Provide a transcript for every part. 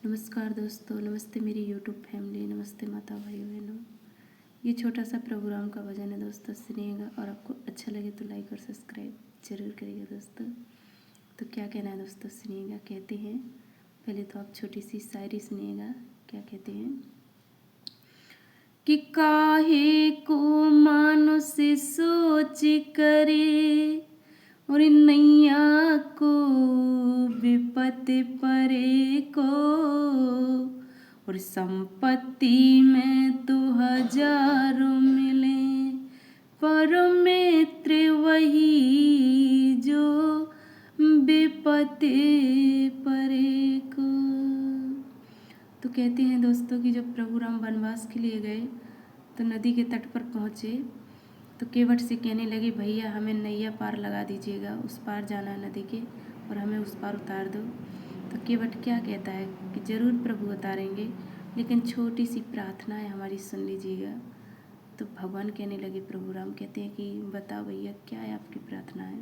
नमस्कार दोस्तों, नमस्ते मेरी यूट्यूब फैमिली, नमस्ते माता भाई बहनों। ये छोटा सा प्रोग्राम का भजन है दोस्तों, सुनिएगा और आपको अच्छा लगे तो लाइक और सब्सक्राइब जरूर करिएगा दोस्तों। तो क्या कहना है दोस्तों, सुनिएगा। कहते हैं, पहले तो आप छोटी सी शायरी सुनिएगा। क्या कहते हैं कि काहे को मानुष सोच करे और नैया को विपत परे को, और संपत्ति में तो हजारों मिले पर मित्र वही जो विपत परे को। तो कहते हैं दोस्तों कि जब प्रभु राम वनवास के लिए गए तो नदी के तट पर पहुँचे तो केवट से कहने लगे, भैया हमें नैया पार लगा दीजिएगा, उस पार जाना है नदी के और हमें उस पार उतार दो। तो केवट क्या कहता है कि ज़रूर प्रभु उतारेंगे, लेकिन छोटी सी प्रार्थना है हमारी, सुन लीजिएगा। तो भगवान कहने लगे, प्रभु राम कहते हैं कि बताओ भैया क्या है आपकी प्रार्थना है।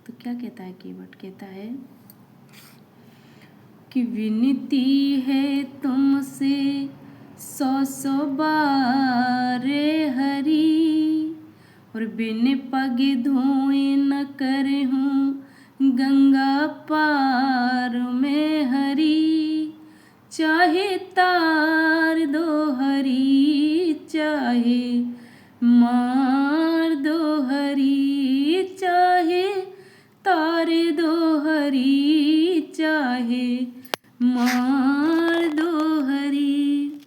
तो क्या कहता है केवट, कहता है कि विनती है तुमसे 100 बार हरि, और बिन पग धोए न करहूँ गंगा पार में हरि। चाहे तार दो हरि, चाहे मार दो हरि, चाहे तार दो हरि, चाहे मार दो हरि।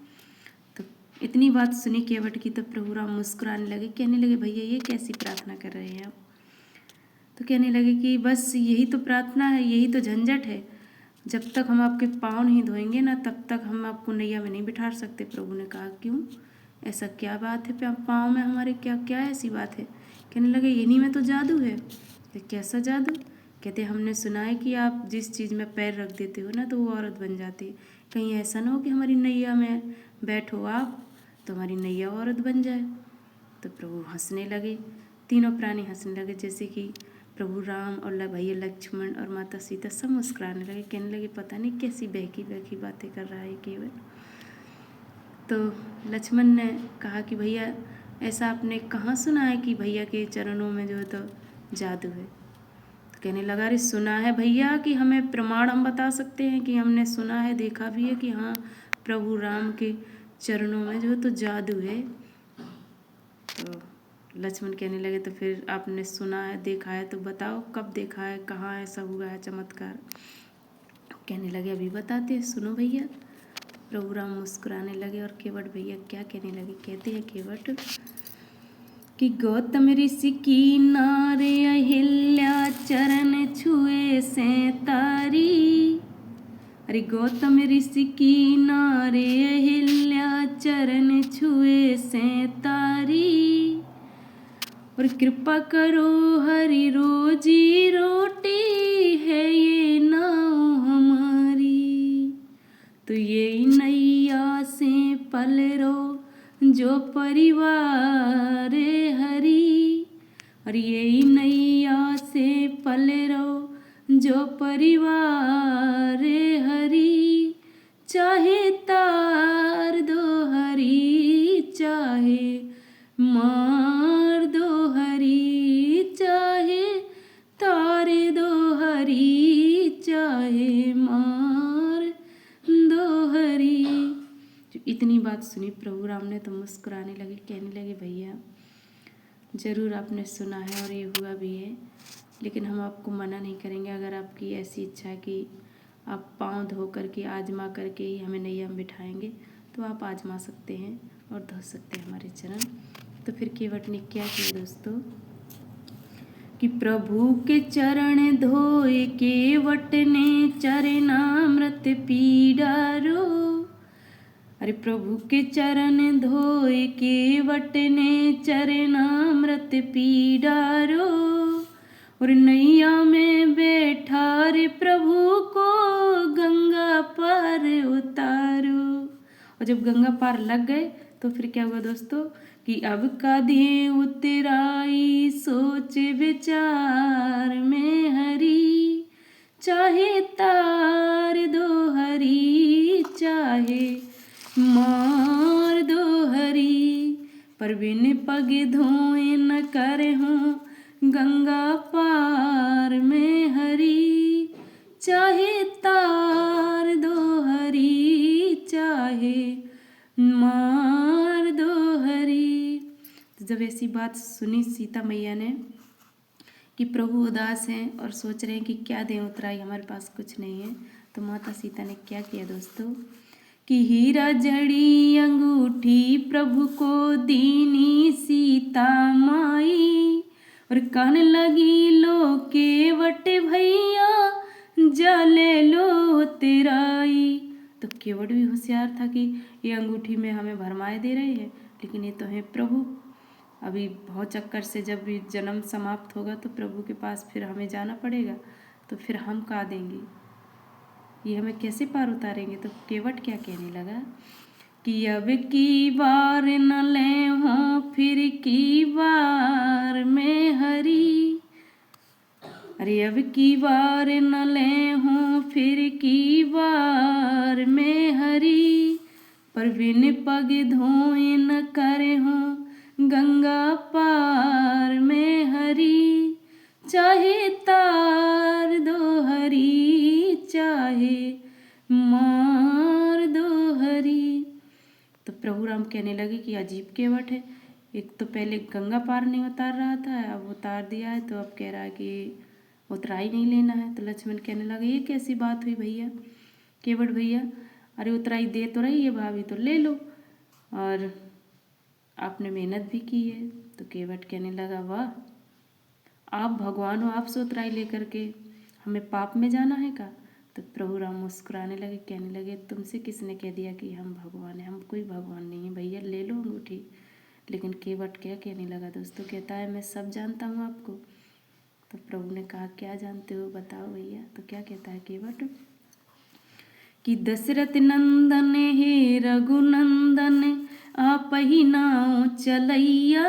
तो इतनी बात सुनी केवट की तो प्रभु राम मुस्कुराने लगे, कहने लगे, भैया ये कैसी प्रार्थना कर रहे हैं आप। तो कहने लगे कि बस यही तो प्रार्थना है, यही तो झंझट है। जब तक हम आपके पाँव नहीं धोएंगे ना, तब तक हम आपको नैया में नहीं बिठा सकते। प्रभु ने कहा, क्यों, ऐसा क्या बात है पाँव में हमारे, क्या क्या ऐसी बात है। कहने लगे, इन्हीं में तो जादू है। कैसा जादू। कहते, हमने सुना है कि आप जिस चीज़ में पैर रख देते हो ना तो वो औरत बन जाती है। कहीं ऐसा ना हो कि हमारी नैया में बैठो आप तो हमारी नैया औरत बन जाए। तो प्रभु हंसने लगे, तीनों प्राणी हंसने लगे, जैसे कि प्रभु राम और भैया लक्ष्मण और माता सीता सब मुस्कुराने लगे। कहने लगे, पता नहीं कैसी बहकी बहकी बातें कर रहा है केवल। तो लक्ष्मण ने कहा कि भैया ऐसा आपने कहाँ सुना है कि भैया के चरणों में जो है तो जादू है। तो कहने लगा, अरे सुना है भैया कि हमें प्रमाण हम बता सकते हैं कि हमने सुना है, देखा भी है कि हाँ प्रभु राम के चरणों में जो है तो जादू है। तो लक्ष्मण कहने लगे, तो फिर आपने सुना है, देखा है, तो बताओ कब देखा है, कहाँ ऐसा हुआ है चमत्कार। कहने लगे, अभी बताते हैं, सुनो भैया। प्रभु राम मुस्कुराने लगे और केवट भैया क्या कहने लगे। कहते हैं केवट कि गौतम ऋषि की नारे अहिल्या चरण छुए से तारी। अरे गौतम ऋषि की नारे अहिल्या चरण छुए से तारी, और कृपा करो हरि रोजी रोटी है ये नाव हमारी। तो ये नैया से पलरो जो परिवार हरि, और ये नैया से पलरो जो परिवार हरि। चाहे तार दो हरि, चाहे मार दो हरि, चाहे तार दो हरि, चाहे मार दो हरि। जो इतनी बात सुनी प्रभु राम ने तो मुस्कुराने लगे, कहने लगे, भैया ज़रूर आपने सुना है और ये हुआ भी है, लेकिन हम आपको मना नहीं करेंगे। अगर आपकी ऐसी इच्छा है कि आप पाँव धो करके आजमा करके ही हमें नैया में बिठाएंगे तो आप आजमा सकते हैं और धो सकते हैं हमारे चरण। तो फिर केवट ने क्या किया दोस्तों कि प्रभु के चरण धोए केवट ने चरणामृत पी डारो। अरे प्रभु के चरण धोए केवट ने चरणामृत पी डारो, और नैया में बैठा रे प्रभु को गंगा पार उतारो। और जब गंगा पार लग गए तो फिर क्या हुआ दोस्तों कि अब कांधे उतराई सोच विचार में हरी। चाहे तार दो हरी, पर बिन पग धोए न करहूँ गंगा पार में हरि। चाहे तार दो हरि, चाहे मार दो हरि। तो जब ऐसी बात सुनी सीता मैया ने कि प्रभु उदास हैं और सोच रहे हैं कि क्या दें उतराई, हमारे पास कुछ नहीं है, तो माता सीता ने क्या किया दोस्तों कि हीरा जड़ी अंगूठी प्रभु को दीनी सीता माई। और कान लगी लो केवट भैया, जा ले लो तेराई। तो केवट भी होशियार था कि ये अंगूठी में हमें भरमाए दे रहे हैं, लेकिन ये तो है प्रभु। अभी बहुत चक्कर से जब भी जन्म समाप्त होगा तो प्रभु के पास फिर हमें जाना पड़ेगा, तो फिर हम का देंगे, ये हमें कैसे पार उतारेंगे। तो केवट क्या कहने लगा कि अब की बार न ले हो फिर की बार में हरि। अरे अब की बार न ले हो फिर की बार में हरि। पर बिन पग धोए न करे हो गंगा पार में हरि। चाहे तार दो हरि, चाहे मार दो हरि। तो प्रभु राम कहने लगे कि अजीब केवट है, एक तो पहले गंगा पार नहीं उतार रहा था, अब उतार दिया है तो अब कह रहा है कि उतराई नहीं लेना है। तो लक्ष्मण कहने लगे ये कैसी बात हुई भैया, केवट भैया, अरे उतराई दे तो रही है भाभी, तो ले लो, और आपने मेहनत भी की है। तो केवट कहने लगा वाह, आप भगवान हो, आपसे उतराई लेकर के हमें पाप में जाना है का। तो प्रभु राम मुस्कुराने लगे, कहने लगे तुमसे किसने कह दिया कि हम भगवान हैं, हम कोई भगवान नहीं है भैया, ले लो अंगूठी। लेकिन केवट क्या कहने लगा दोस्तों, कहता है मैं सब जानता हूँ आपको। तो प्रभु ने कहा क्या जानते हो बताओ भैया। तो क्या कहता है केवट कि दशरथ नंदन हे रघुनंदन आप ही नाव चलैया।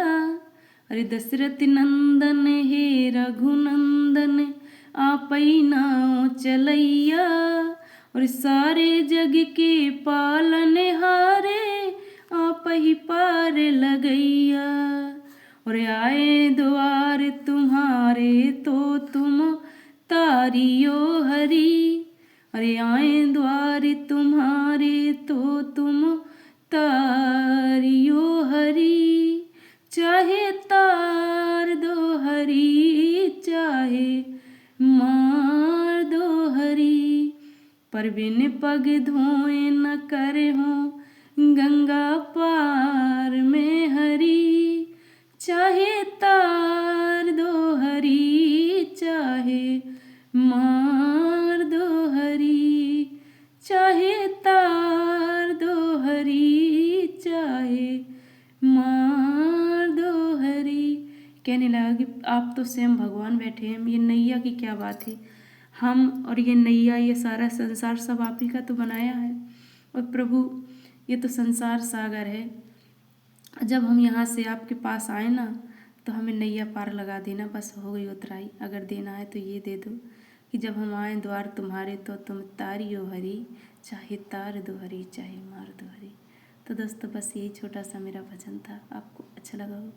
अरे दशरथ नंदन हे रघुनंदन आप ही नाव चलैया। और सारे जग के पालन हारे आप ही पार लगैया। और आए द्वार तुम्हारे तो तुम तारियो हरि। अरे आए द्वार तुम्हारे तो तुम तारियो हरि। चाहे तार दो हरि, चाहे मार दो हरि। पर बिन पग धोए न करे हो गंगा पार में हरि। चाहे तार दो हरि, चाहे मार दो हरि। चाहे तार दो हरि, चाहे मार दो हरि। कहने लगा कि आप तो स्वयं भगवान बैठे हैं, ये नैया की क्या बात है, हम और ये नैया, ये सारा संसार सब आप ही का तो बनाया है। और प्रभु ये तो संसार सागर है, जब हम यहाँ से आपके पास आए ना तो हमें नैया पार लगा देना, बस हो गई उतराई। अगर देना है तो ये दे दो कि जब हम आए द्वार तुम्हारे तो तुम तारियो हरि। चाहे तार दो हरि, चाहे मार दो हरि। तो दोस्तों बस यही छोटा सा मेरा भजन था, आपको अच्छा लगा हो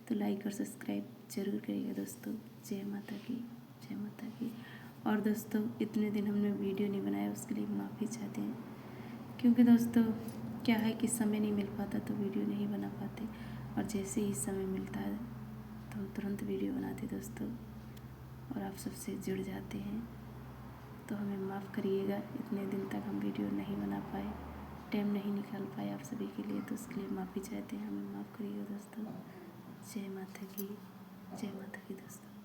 तो लाइक और सब्सक्राइब जरूर करिएगा दोस्तों। जय माता की, जय माता की। और दोस्तों इतने दिन हमने वीडियो नहीं बनाया, उसके लिए माफ़ी चाहते हैं, क्योंकि दोस्तों क्या है कि समय नहीं मिल पाता तो वीडियो नहीं बना पाते, और जैसे ही समय मिलता है तो हम तुरंत वीडियो बनाते दोस्तों, और आप सबसे जुड़ जाते हैं। तो हमें माफ़ करिएगा, इतने दिन तक हम वीडियो नहीं बना पाए, टाइम नहीं निकाल पाए आप सभी के लिए, तो उसके लिए माफ़ी चाहते हैं, हमें माफ़ करिएगा दोस्तों। जय माता की, जय माता की दोस्तों।